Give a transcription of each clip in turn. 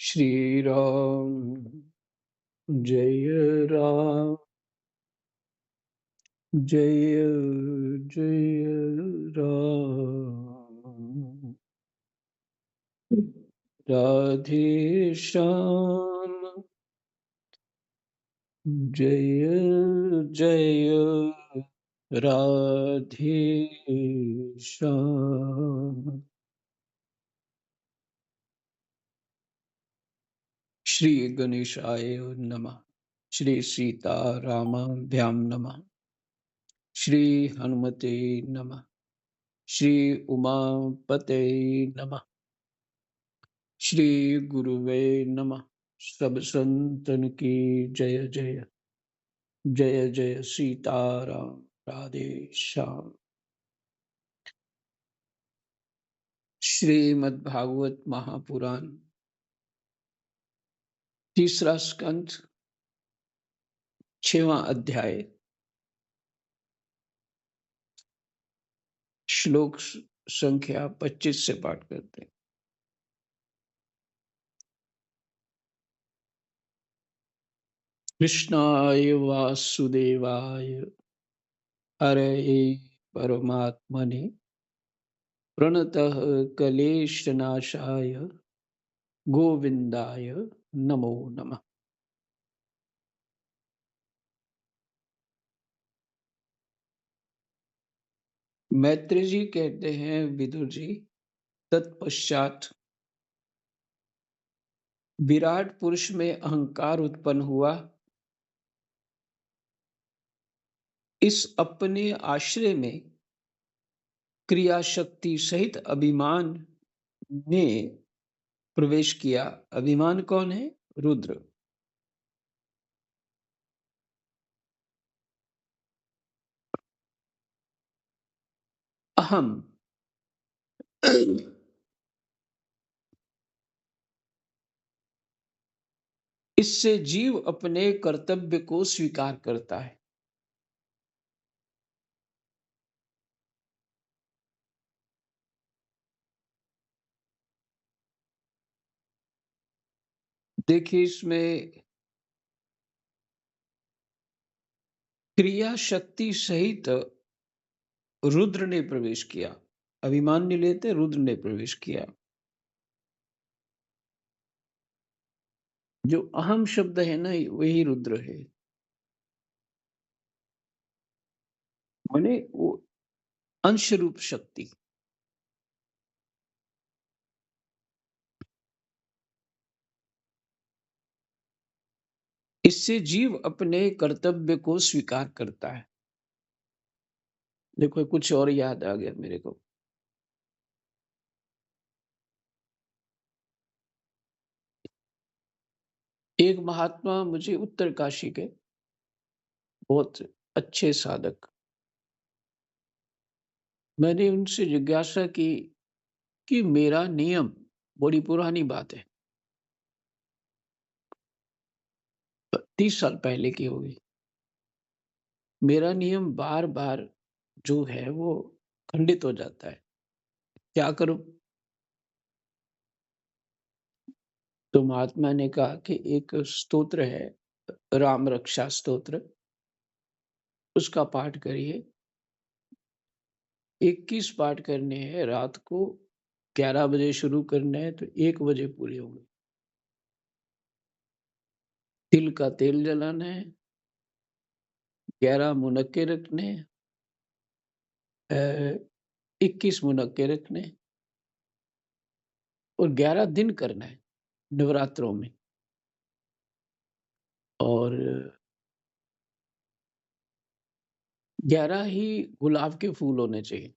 श्री राम जय राम जय जय राम। राधे श्याम जय जय राधे श्याम। श्री गणेशाय नमः। श्री सीता रामाभ्याम नमः। श्री हनुमते नमः। श्री उमापते नमः। श्री गुरुवे नमः। सब संतन की जय जय। जय जय सीताराम। राधे श्याम। श्रीमद् भागवत महापुराण तीसरा स्कंध 6वां अध्याय श्लोक संख्या 25 से पाठ करते हैं। कृष्णाय वासुदेवाय हरये परमात्मने प्रणतः क्लेशनाशाय गोविंदाय नमो नमः। मैत्री जी कहते हैं विदुर जी, तत्पश्चात विराट पुरुष में अहंकार उत्पन्न हुआ। इस अपने आश्रय में क्रिया शक्ति सहित अभिमान ने प्रवेश किया। अभिमान कौन है? रुद्र। अहम इससे जीव अपने कर्तव्य को स्वीकार करता है। देखिए, इसमें क्रिया शक्ति सहित रुद्र ने प्रवेश किया। अभिमान नहीं लेते, रुद्र ने प्रवेश किया। जो अहम शब्द है ना, वही रुद्र है। माने वो अंश रूप शक्ति। इससे जीव अपने कर्तव्य को स्वीकार करता है। देखो, कुछ और याद आ गया मेरे को। एक महात्मा मुझे उत्तरकाशी के, बहुत अच्छे साधक, मैंने उनसे जिज्ञासा की कि मेरा नियम, बड़ी पुरानी बात है, 30 साल पहले की होगी, मेरा नियम बार बार जो है वो खंडित हो जाता है, क्या करूं? तो महात्मा ने कहा कि एक स्तोत्र है, राम रक्षा स्तोत्र, उसका पाठ करिए। 21 पाठ करने हैं। रात को 11 बजे शुरू करना है तो 1 बजे पूरे होंगे। तिल का तेल जलाना है, 11 मुनक्के रखने हैं, 21 मुनक्के रखने हैं और 11 दिन करना है नवरात्रों में। और 11 ही गुलाब के फूल होने चाहिए।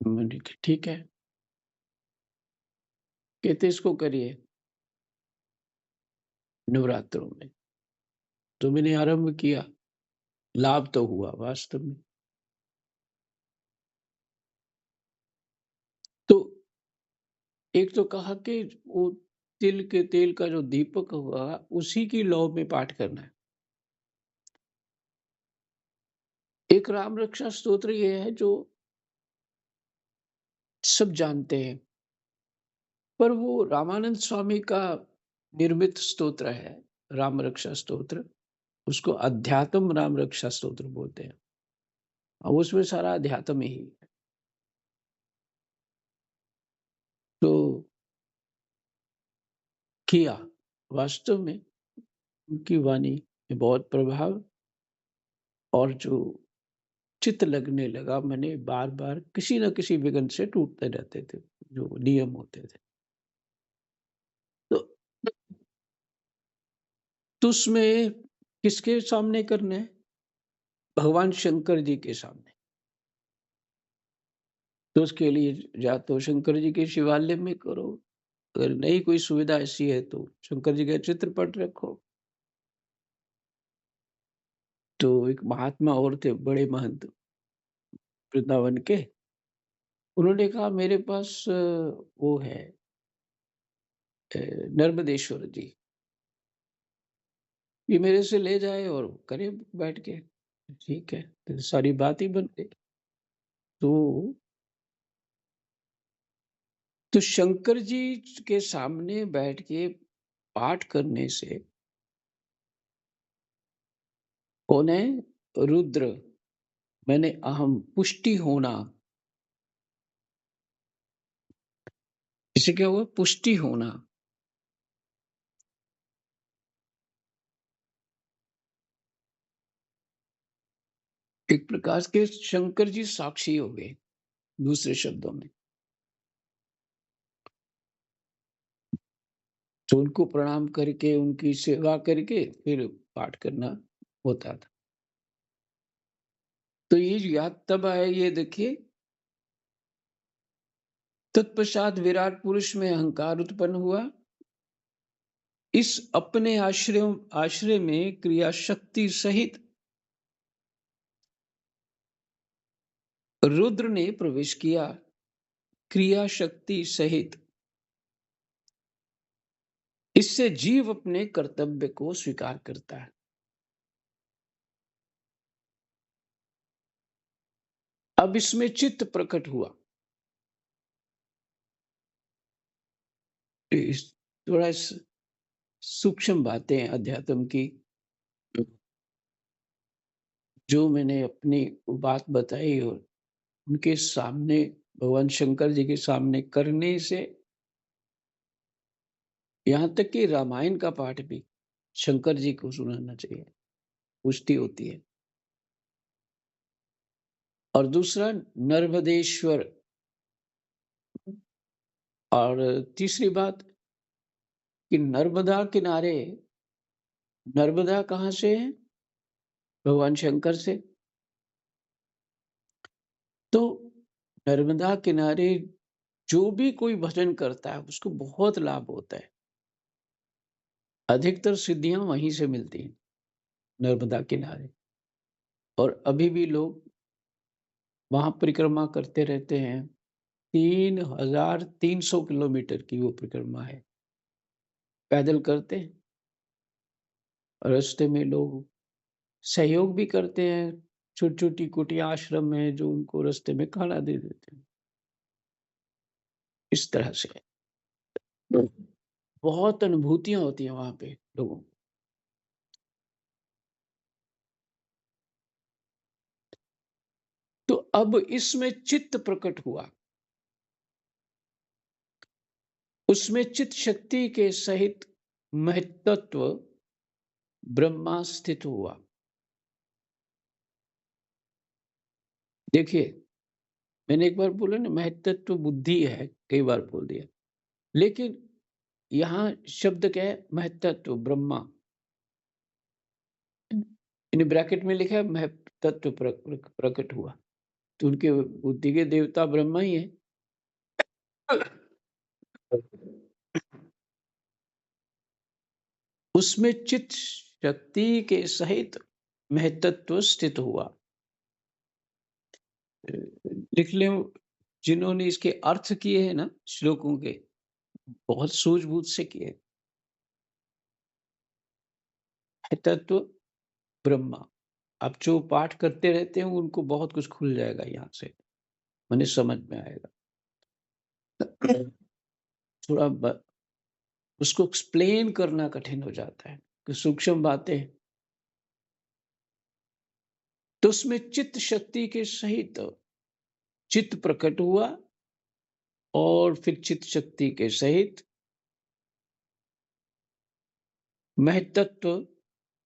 मैंने कहा, ठीक है। कहते इसको करिए नवरात्रों में। तो मैंने आरंभ किया, लाभ तो हुआ वास्तव में। तो एक तो कहा कि वो तिल के तेल का जो दीपक हुआ उसी की लौ में पाठ करना है। एक राम रक्षा स्तोत्र ये है जो सब जानते हैं, पर वो रामानंद स्वामी का निर्मित स्तोत्र है, राम रक्षा स्तोत्र। उसको अध्यात्म राम रक्षा स्तोत्र बोलते हैं। और उसमें सारा अध्यात्म ही है। तो किया, वास्तव में उनकी वाणी में बहुत प्रभाव, और जो चित्त लगने लगा, मैंने बार-बार किसी न किसी विघ्न से टूटते रहते थे, जो नियम होते थे। तो तो उसमें किसके सामने करना है? भगवान शंकर जी के सामने। तो उसके लिए या तो शंकर जी के शिवालय में करो, अगर नहीं कोई सुविधा ऐसी है तो शंकर जी का चित्रपट रखो। तो एक महात्मा और थे, बड़े महंत वृंदावन के, उन्होंने कहा मेरे पास वो है नर्मदेश्वर जी, ये मेरे से ले जाए और करे बैठ के। ठीक है, तो सारी बात ही बन गई। तो शंकर जी के सामने बैठ के पाठ करने से कौन है? रुद्र, मैंने अहम पुष्टि होना। इससे क्या हुआ? पुष्टि होना। एक प्रकार के शंकर जी साक्षी हो गए, दूसरे शब्दों में। तो उनको प्रणाम करके, उनकी सेवा करके फिर पाठ करना होता था। तो ये याद तब आया, ये देखिए, तत्पश्चात विराट पुरुष में अहंकार उत्पन्न हुआ। इस अपने आश्रय में क्रिया शक्ति सहित रुद्र ने प्रवेश किया। क्रिया शक्ति सहित। इससे जीव अपने कर्तव्य को स्वीकार करता है। अब इसमें चित्त प्रकट हुआ। इस थोड़ा सूक्ष्म बातें अध्यात्म की, जो मैंने अपनी बात बताई और उनके सामने, भगवान शंकर जी के सामने करने से, यहाँ तक कि रामायण का पाठ भी शंकर जी को सुनाना चाहिए, पुष्टि होती है। और दूसरा नर्मदेश्वर। और तीसरी बात कि नर्मदा किनारे, नर्मदा कहाँ से है? भगवान शंकर से। तो नर्मदा किनारे जो भी कोई भजन करता है उसको बहुत लाभ होता है। अधिकतर सिद्धियां वहीं से मिलती हैं, नर्मदा किनारे। और अभी भी लोग वहां परिक्रमा करते रहते हैं। 3,300 किलोमीटर की वो परिक्रमा है, पैदल करते हैं। रास्ते में लोग सहयोग भी करते हैं, छोटी छोटी कुटिया आश्रम है जो उनको रास्ते में खाना दे देते हैं। इस तरह से बहुत अनुभूतियां होती हैं वहां पे लोगों को। तो अब इसमें चित्त प्रकट हुआ, उसमें चित्त शक्ति के सहित महत्त्व ब्रह्मा स्थित हुआ। देखिए, मैंने एक बार बोला ना, महत्त्व बुद्धि है, कई बार बोल दिया, लेकिन यहाँ शब्द क्या है? महत्त्व ब्रह्मा। इन ब्रैकेट में लिखा है महत्त्व प्रकट हुआ। तो उनके बुद्धि के देवता ब्रह्मा ही है। उसमें चित्त शक्ति के सहित महत्त्व स्थित हुआ। लिख ले, जिन्होंने इसके अर्थ किए हैं ना श्लोकों के, बहुत सूझबूझ से किए। महत्त्व ब्रह्मा। अब जो पाठ करते रहते हैं उनको बहुत कुछ खुल जाएगा यहाँ से, उन्हें समझ में आएगा। थोड़ा उसको एक्सप्लेन करना कठिन हो जाता है कि सूक्ष्म बातें। तो उसमें चित्त शक्ति के सहित चित्त प्रकट हुआ और फिर चित्त शक्ति के सहित महतत्व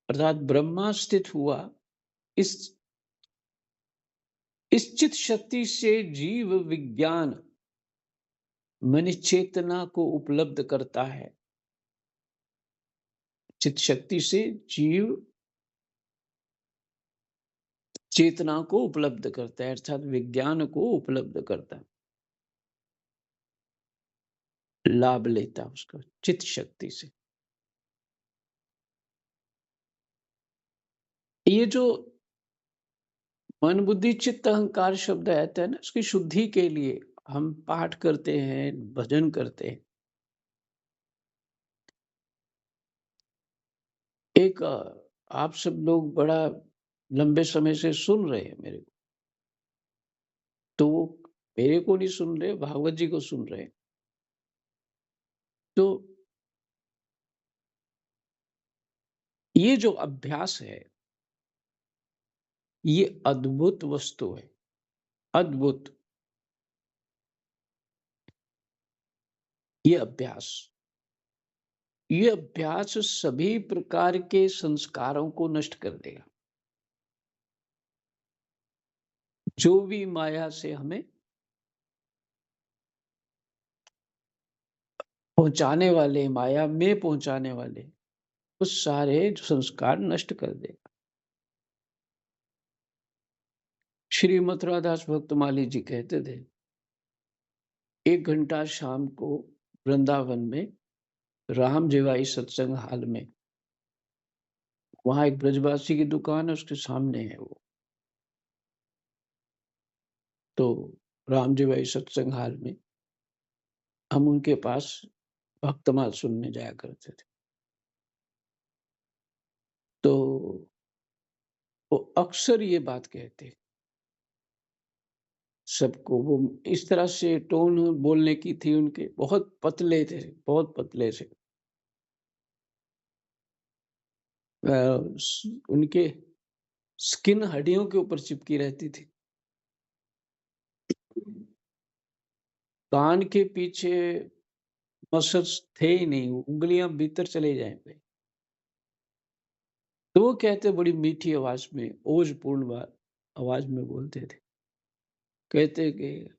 अर्थात ब्रह्मा स्थित हुआ। इस चित्त शक्ति से जीव विज्ञान मन चेतना को उपलब्ध करता है। चित्त शक्ति से जीव चेतना को उपलब्ध करता है अर्थात विज्ञान को उपलब्ध करता है, लाभ लेता है उसका चित्त शक्ति से। ये जो मन बुद्धि चित्त अहंकार शब्द आते हैं ना, उसकी शुद्धि के लिए हम पाठ करते हैं, भजन करते हैं। एक आप सब लोग बड़ा लंबे समय से सुन रहे हैं मेरे को, तो वो मेरे को नहीं सुन रहे, भागवत जी को सुन रहे हैं। तो ये जो अभ्यास है, ये अद्भुत वस्तु है, अद्भुत। ये अभ्यास सभी प्रकार के संस्कारों को नष्ट कर देगा, जो भी माया से हमें पहुंचाने वाले, माया में पहुंचाने वाले, वो सारे संस्कार नष्ट कर देगा। श्री मथुरादास भक्तमाली जी कहते थे, 1 घंटा शाम को वृंदावन में राम जेवाई सत्संग हाल में, वहां एक ब्रजवासी की दुकान है, उसके सामने है वो। तो राम जेवाई सत्संग हाल में हम उनके पास भक्तमाल सुनने जाया करते थे। तो वो अक्सर ये बात कहते सबको, वो इस तरह से टोन बोलने की थी उनके, बहुत पतले थे, बहुत पतले थे। उनके स्किन हड्डियों के ऊपर चिपकी रहती थी। कान के पीछे मसल्स थे ही नहीं, उंगलियां भीतर चले जाएंगे। तो वो कहते बड़ी मीठी आवाज में, ओजपूर्ण आवाज में बोलते थे, कहते कि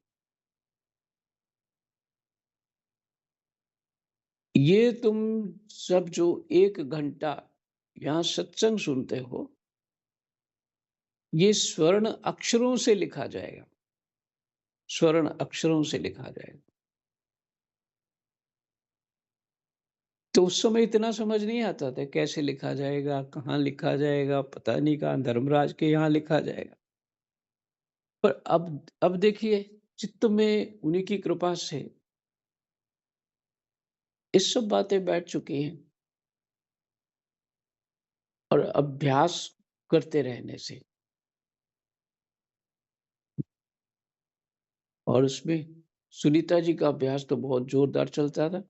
ये तुम सब जो 1 घंटा यहाँ सत्संग सुनते हो, ये स्वर्ण अक्षरों से लिखा जाएगा, स्वर्ण अक्षरों से लिखा जाएगा। तो उस समय इतना समझ नहीं आता था कैसे लिखा जाएगा, कहाँ लिखा जाएगा, पता नहीं कहाँ धर्मराज के यहाँ लिखा जाएगा। पर अब देखिए, चित्त में उन्हीं की कृपा से ये सब बातें बैठ चुकी हैं, और अभ्यास करते रहने से। और उसमें सुनीता जी का अभ्यास तो बहुत जोरदार चलता था,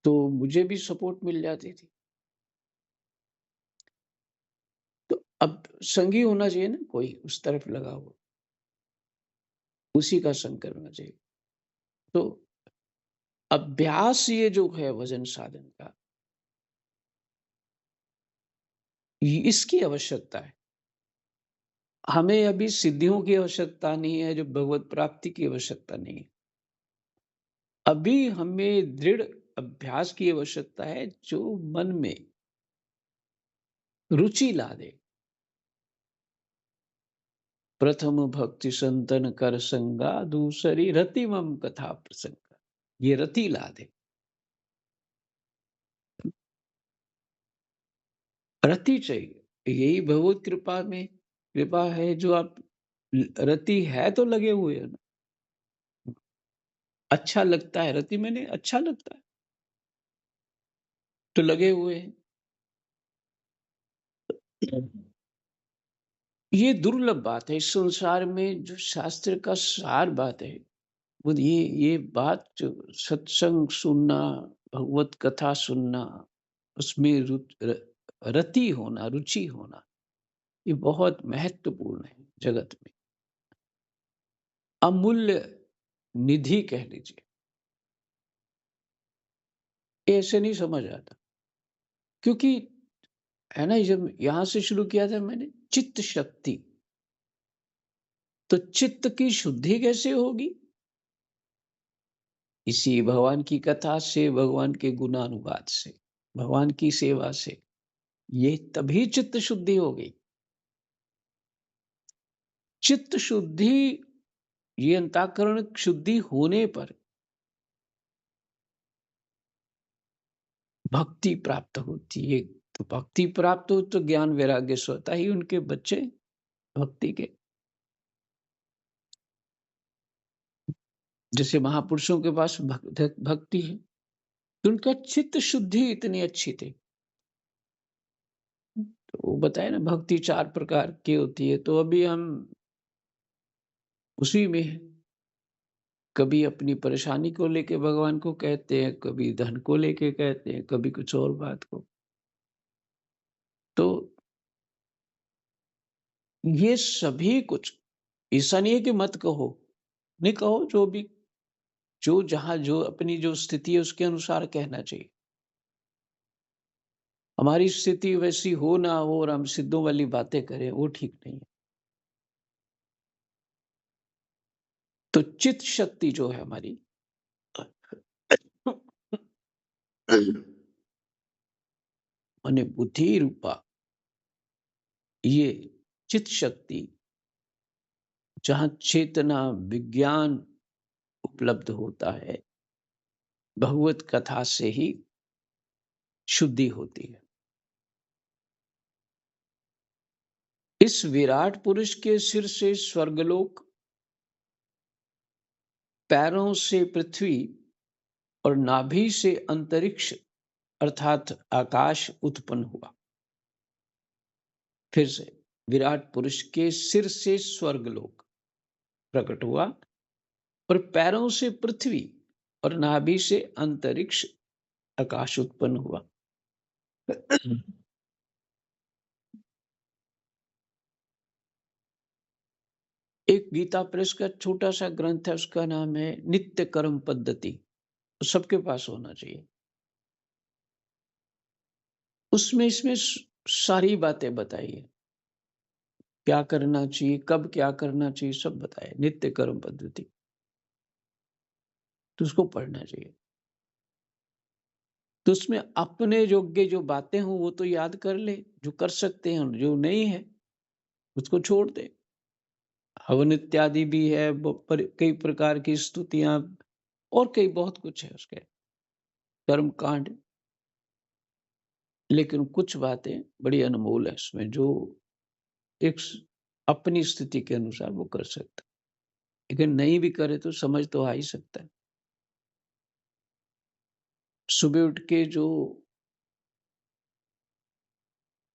तो मुझे भी सपोर्ट मिल जाती थी। तो अब संगी होना चाहिए ना, कोई उस तरफ लगा हुआ, उसी का संग करना चाहिए। तो अभ्यास ये जो है भजन साधन का, इसकी आवश्यकता है। हमें अभी सिद्धियों की आवश्यकता नहीं है, जो भगवत प्राप्ति की आवश्यकता नहीं है। अभी हमें दृढ़ अभ्यास की आवश्यकता है, जो मन में रुचि ला दे। प्रथम भक्ति संतन कर संगा, दूसरी रति मम कथा प्रसंगा। ये रति ला दे, रति चाहिए। यही भगवत कृपा में कृपा है, जो आप रति है तो लगे हुए हैं ना। अच्छा लगता है, रति मैंने अच्छा लगता है तो लगे हुए हैं। ये दुर्लभ बात है इस संसार में, जो शास्त्र का सार बात है, वो ये बात जो सत्संग सुनना, भगवत कथा सुनना, उसमें रति होना, रुचि होना, ये बहुत महत्वपूर्ण है जगत में। अमूल्य निधि कह लीजिए। ऐसे नहीं समझ आता, क्योंकि है ना, जब यहाँ से शुरू किया था मैंने, चित्त शक्ति, तो चित्त की शुद्धि कैसे होगी? इसी भगवान की कथा से, भगवान के गुणानुवाद से, भगवान की सेवा से, ये तभी चित्त शुद्धि होगी। चित्त शुद्धि, ये अंतःकरण शुद्धि होने पर भक्ति प्राप्त होती है। तो भक्ति प्राप्त हो तो ज्ञान वैराग्य स्वतः ही उनके बच्चे भक्ति के। जैसे महापुरुषों के पास भक्ति है, तो उनका चित्त शुद्धि इतनी अच्छी थी। तो वो बताए ना, भक्ति 4 प्रकार की होती है, तो अभी हम उसी में हैं। कभी अपनी परेशानी को लेके भगवान को कहते हैं, कभी धन को लेके कहते हैं, कभी कुछ और बात को। तो ये सभी कुछ, ऐसा नहीं है कि मत कहो, नहीं कहो, जो भी, जो जहाँ जो अपनी जो स्थिति है उसके अनुसार कहना चाहिए। हमारी स्थिति वैसी हो ना हो और हम सिद्धों वाली बातें करें, वो ठीक नहीं है। तो चित्त शक्ति जो है हमारी, माने बुद्धि रूपा ये चित्त शक्ति, जहाँ चेतना विज्ञान उपलब्ध होता है, भगवत कथा से ही शुद्धि होती है। इस विराट पुरुष के सिर से स्वर्गलोक, पैरों से पृथ्वी और नाभि से अंतरिक्ष अर्थात आकाश उत्पन्न हुआ। फिर से, विराट पुरुष के सिर से स्वर्गलोक प्रकट हुआ और पैरों से पृथ्वी और नाभि से अंतरिक्ष आकाश उत्पन्न हुआ। एक गीता प्रेस का छोटा सा ग्रंथ है, उसका नाम है नित्य कर्म पद्धति, तो सबके पास होना चाहिए। उसमें इसमें सारी बातें बताई है, क्या करना चाहिए, कब क्या करना चाहिए, सब बताया, नित्य कर्म पद्धति। तो उसको पढ़ना चाहिए। तो उसमें अपने योग्य जो बातें हों वो तो याद कर ले, जो कर सकते हैं, जो नहीं है उसको छोड़ दे। हवन इत्यादि भी है, कई प्रकार की स्तुतियां और कई बहुत कुछ है उसके कर्म कांड। लेकिन कुछ बातें बड़ी अनमोल है उसमें, जो एक अपनी स्थिति के अनुसार वो कर सकता है, लेकिन नहीं भी करे तो समझ तो आ ही सकता है। सुबह उठ के जो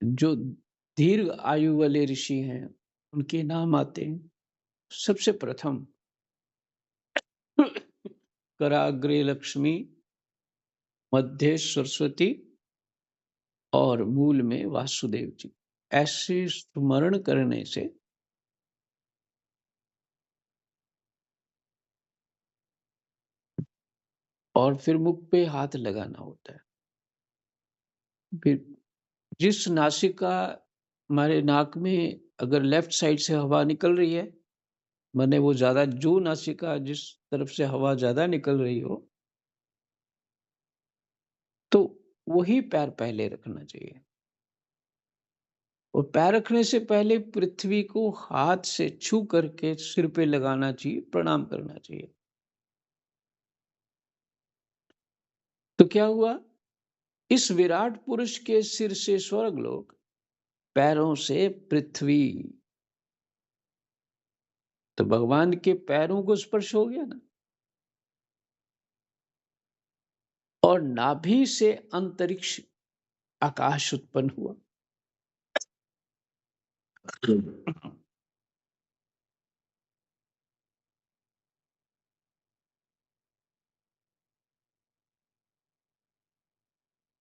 जो दीर्घ आयु वाले ऋषि हैं, उनके नाम आते हैं। सबसे प्रथम कराग्रे लक्ष्मी, मध्य सरस्वती और मूल में वासुदेव जी। ऐसे स्मरण करने से और फिर मुख पे हाथ लगाना होता है। फिर जिस नासिका, हमारे नाक में अगर लेफ्ट साइड से हवा निकल रही है, माने वो ज्यादा, जो नासिका जिस तरफ से हवा ज्यादा निकल रही हो, तो वही पैर पहले रखना चाहिए। और पैर रखने से पहले पृथ्वी को हाथ से छू करके सिर पे लगाना चाहिए, प्रणाम करना चाहिए। तो क्या हुआ, इस विराट पुरुष के सिर से स्वर्गलोक, पैरों से पृथ्वी, तो भगवान के पैरों को स्पर्श हो गया ना। और नाभि से अंतरिक्ष आकाश उत्पन्न हुआ।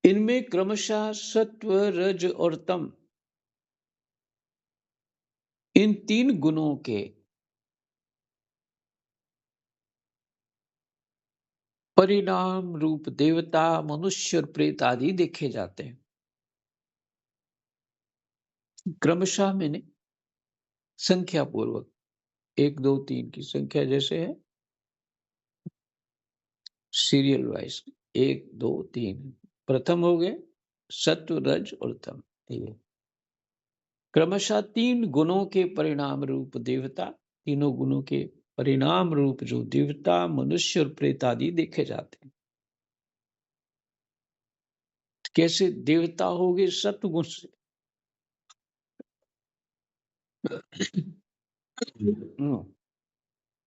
इनमें क्रमशः सत्व, रज और तम, इन 3 गुणों के परिणाम रूप देवता, मनुष्य और प्रेत आदि देखे जाते हैं। क्रमशः मैंने संख्या पूर्वक 1, 2, 3 की संख्या जैसे है, सीरियल वाइज 1, 2, 3 प्रथम हो गए सत्व, रज और तम। ये क्रमशः 3 गुणों के परिणाम रूप देवता, तीनों गुणों के परिणाम रूप जो देवता, मनुष्य और प्रेत आदि देखे जाते हैं। कैसे देवता हो गए सत्वगुण से,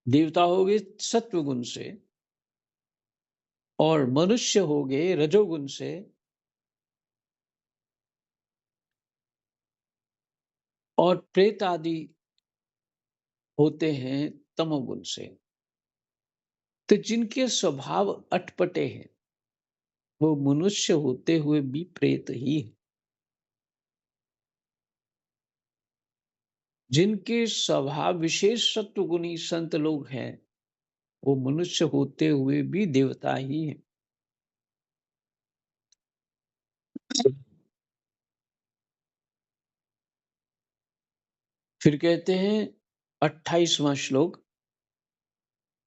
देवता हो गए सत्वगुण से, और मनुष्य हो गए रजोगुण से, और प्रेत आदि होते हैं तमोगुण से। तो जिनके स्वभाव अटपटे हैं वो मनुष्य होते हुए भी प्रेत ही है। जिनके स्वभाव विशेष सत्वगुणी संत लोग हैं वो मनुष्य होते हुए भी देवता ही है। फिर कहते हैं 28वां श्लोक,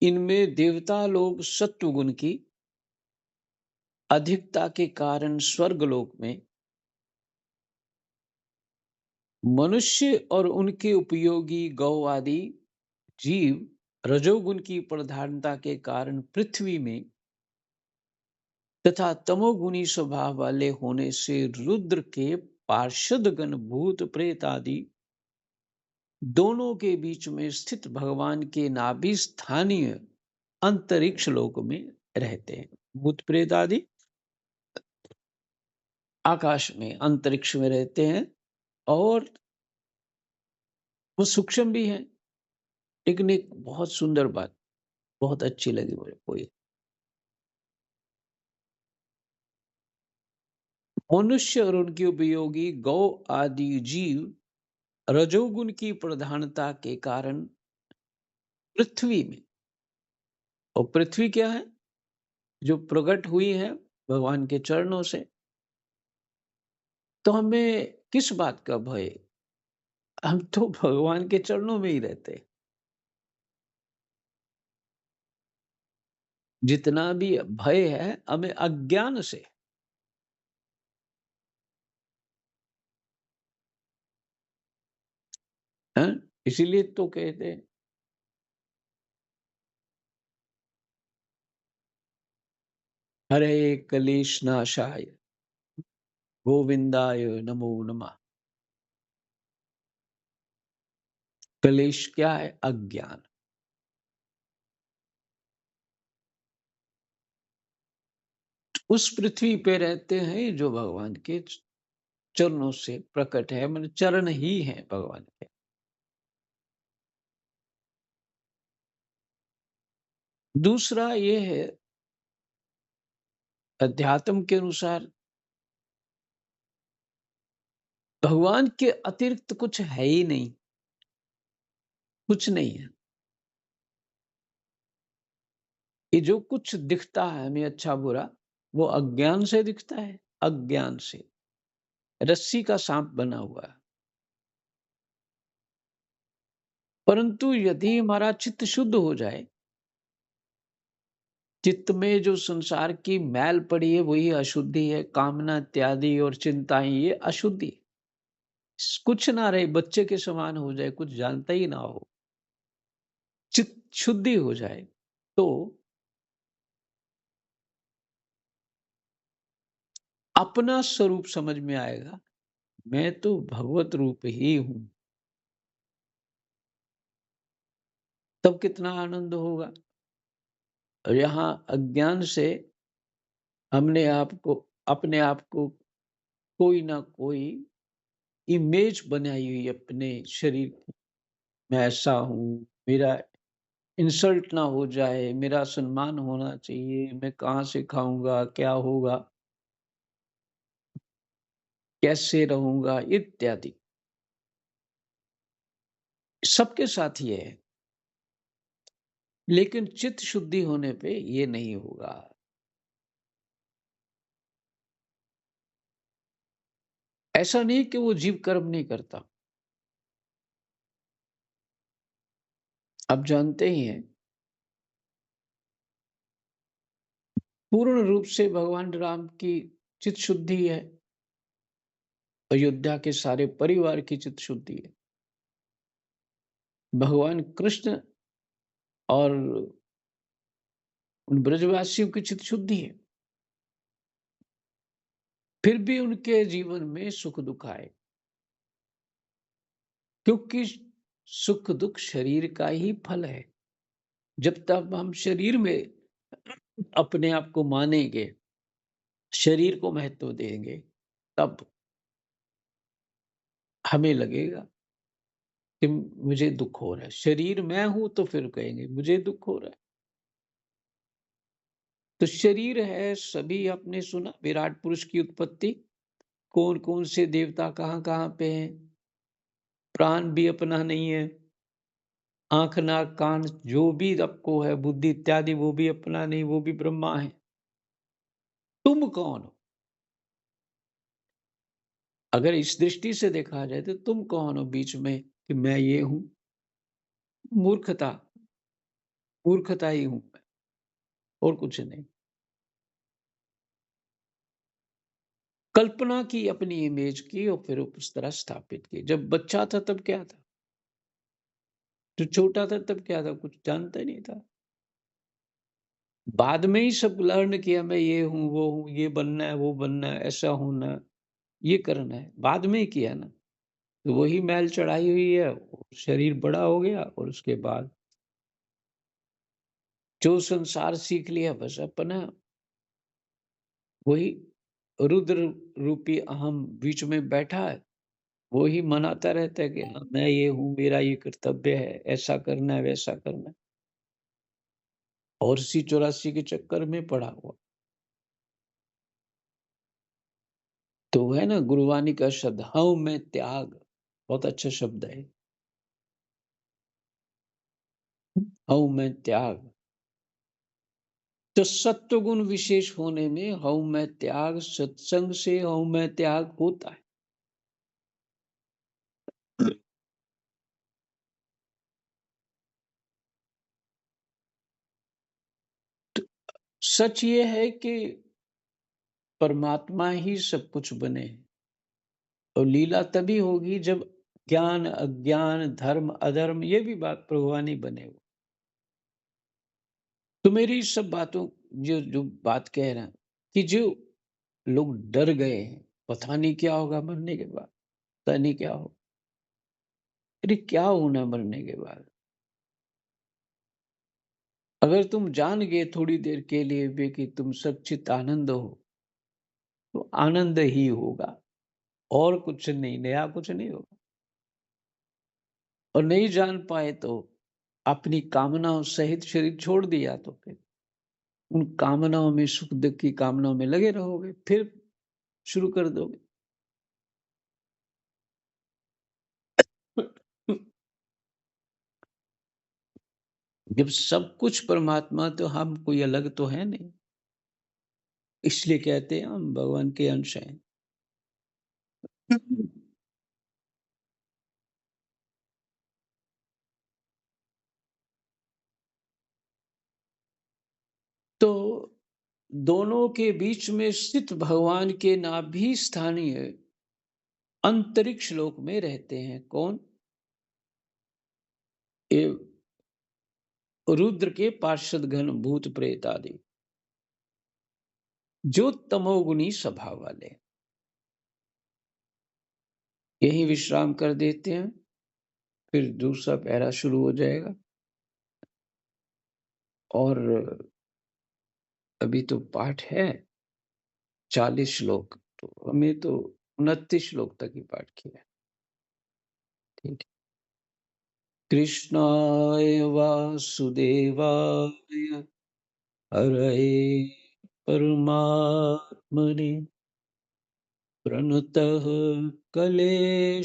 इनमें देवता लोग सत्वगुण की अधिकता के कारण स्वर्गलोक में, मनुष्य और उनके उपयोगी गौ आदि जीव रजोगुण की प्रधानता के कारण पृथ्वी में, तथा तमोगुणी स्वभाव वाले होने से रुद्र के पार्षदगण भूत प्रेत आदि दोनों के बीच में स्थित भगवान के नाभि स्थानीय अंतरिक्ष लोक में रहते हैं। भूत प्रेत आदि आकाश में अंतरिक्ष में रहते हैं और वो सूक्ष्म भी हैं। लेकिन एक बहुत सुंदर बात बहुत अच्छी लगी मुझे को, ये मनुष्य और उनके उपयोगी गौ आदि जीव रजोगुण की प्रधानता के कारण पृथ्वी में, और पृथ्वी क्या है जो प्रकट हुई है भगवान के चरणों से, तो हमें किस बात का भय, हम तो भगवान के चरणों में ही रहते हैं। जितना भी भय है हमें अज्ञान से, है, इसीलिए तो कहते हैं हरे कलेश नाशाय गोविंदाय नमो नमः। कलेश क्या है? अज्ञान। उस पृथ्वी पे रहते हैं जो भगवान के चरणों से प्रकट है, मतलब चरण ही है भगवान के। दूसरा ये है अध्यात्म के अनुसार भगवान के अतिरिक्त कुछ है ही नहीं, कुछ नहीं है। ये जो कुछ दिखता है हमें अच्छा बुरा वो अज्ञान से दिखता है, अज्ञान से रस्सी का सांप बना हुआ है। परंतु यदि हमारा चित्त शुद्ध हो जाए, चित्त में जो संसार की मैल पड़ी है वही अशुद्धि है, कामना इत्यादि और चिंताएं ये अशुद्धि है। कुछ ना रहे, बच्चे के समान हो जाए, कुछ जानता ही ना हो, चित्त शुद्धि हो जाए, तो अपना स्वरूप समझ में आएगा, मैं तो भगवत रूप ही हूं। तब कितना आनंद होगा। और यहाँ अज्ञान से हमने आपको अपने आप को कोई ना कोई इमेज बनाई हुई अपने शरीर की, मैं ऐसा हूँ, मेरा इंसल्ट ना हो जाए, मेरा सम्मान होना चाहिए, मैं कहाँ से खाऊंगा, क्या होगा। कैसे रहूँगा इत्यादि। सबके साथ ये है, लेकिन चित्त शुद्धि होने पे ये नहीं होगा। ऐसा नहीं कि वो जीव कर्म नहीं करता। आप जानते ही हैं, पूर्ण रूप से भगवान राम की चित्त शुद्धि है, अयोध्या के सारे परिवार की चित्त शुद्धि है। भगवान कृष्ण और उन ब्रजवासियों की चित्त शुद्धि है। फिर भी उनके जीवन में सुख-दुःख आए, क्योंकि सुख-दुःख शरीर का ही फल है। जब तक हम शरीर में अपने आप को मानेंगे, शरीर को महत्व देंगे, तब हमें लगेगा कि मुझे दुःख हो रहा है। शरीर मैं हूँ तो फिर कहेंगे मुझे दुःख हो रहा है। तो शरीर है, सभी आपने सुना विराट पुरुष की उत्पत्ति, कौन-कौन से देवता कहाँ-कहाँ पे हैं, प्राण भी अपना नहीं है, आँख, नाक, कान जो भी आपको है, बुद्धि इत्यादि वो भी अपना नहीं, वो भी ब्रह्मा है। तुम कौन हो? अगर इस दृष्टि से देखा जाए तो तुम कौन हो बीच में कि मैं ये हूँ? मूर्खता, मूर्खता ही हूँ मैं और कुछ नहीं। कल्पना की अपनी इमेज की और फिर उस तरह स्थापित की। जब बच्चा था तब क्या था? जो छोटा था तब क्या था? कुछ जानता ही नहीं था। बाद में ही सब लर्न किया मैं ये हूँ, वो हूँ, ये बनना है, वो बनना है, ऐसा होना है, ये करना है। बाद में ही किया ना। तो वही मैल चढ़ाई हुई है, शरीर बड़ा हो गया और उसके बाद जो संसार सीख लिया बस अपना वही रुद्र रूपी अहम बीच में बैठा है। वो ही मनाता रहता है कि हाँ, मैं ये हूँ, मेरा ये कर्तव्य है, ऐसा करना है, वैसा करना है और इसी 84 के चक्कर में पड़ा हुआ। तो है ना गुरुवाणी का शब्द हऊँ मैं त्याग, बहुत अच्छा शब्द है। हऊँ मैं त्याग। तो सत्व गुण विशेष होने में हऊँ मैं त्याग, सत्संग से हऊँ मैं त्याग होता है। सच ये है कि परमात्मा ही सब कुछ बने और लीला तभी होगी जब ज्ञान, अज्ञान, धर्म, अधर्म ये भी बात भगवान ही बने हो। तो मेरी इस सब बातों जो जो बात कह रहा हूँ कि जो लोग डर गए हैं, पता नहीं क्या होगा मरने के बाद, पता नहीं क्या हो। अरे क्या होना मरने के बाद? अगर तुम जान गए थोड़ी देर के लिए भी कि तुम सच्चित आनंद हो, तो आनंद ही होगा और कुछ नहीं, नया कुछ नहीं होगा। और नहीं जान पाए तो अपनी कामनाओं सहित शरीर छोड़ दिया तो फिर उन कामनाओं में सुख दुख की कामनाओं में लगे रहोगे, फिर शुरू कर दोगे। जब सब कुछ परमात्मा तो हम कोई अलग तो है नहीं, इसलिए कहते हैं हम भगवान के अंश हैं। तो दोनों के बीच में स्थित भगवान के नाभि स्थानीय अंतरिक्ष लोक में रहते हैं कौन? ये रुद्र के पार्षद गण भूत प्रेत आदि जो तमोगुनी स्वभाव वाले यही विश्राम कर देते हैं, फिर दूसरा पहरा शुरू हो जाएगा और अभी तो पाठ है 40 श्लोक, तो हमें तो 29 श्लोक तक ही पाठ किया है। ठीक है। कृष्णाय वासुदेवाय हरये परमात्मने प्रणतः क्लेशनाशाय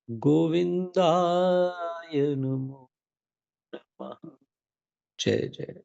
गोविन्दाय नमो नमः। जय जय।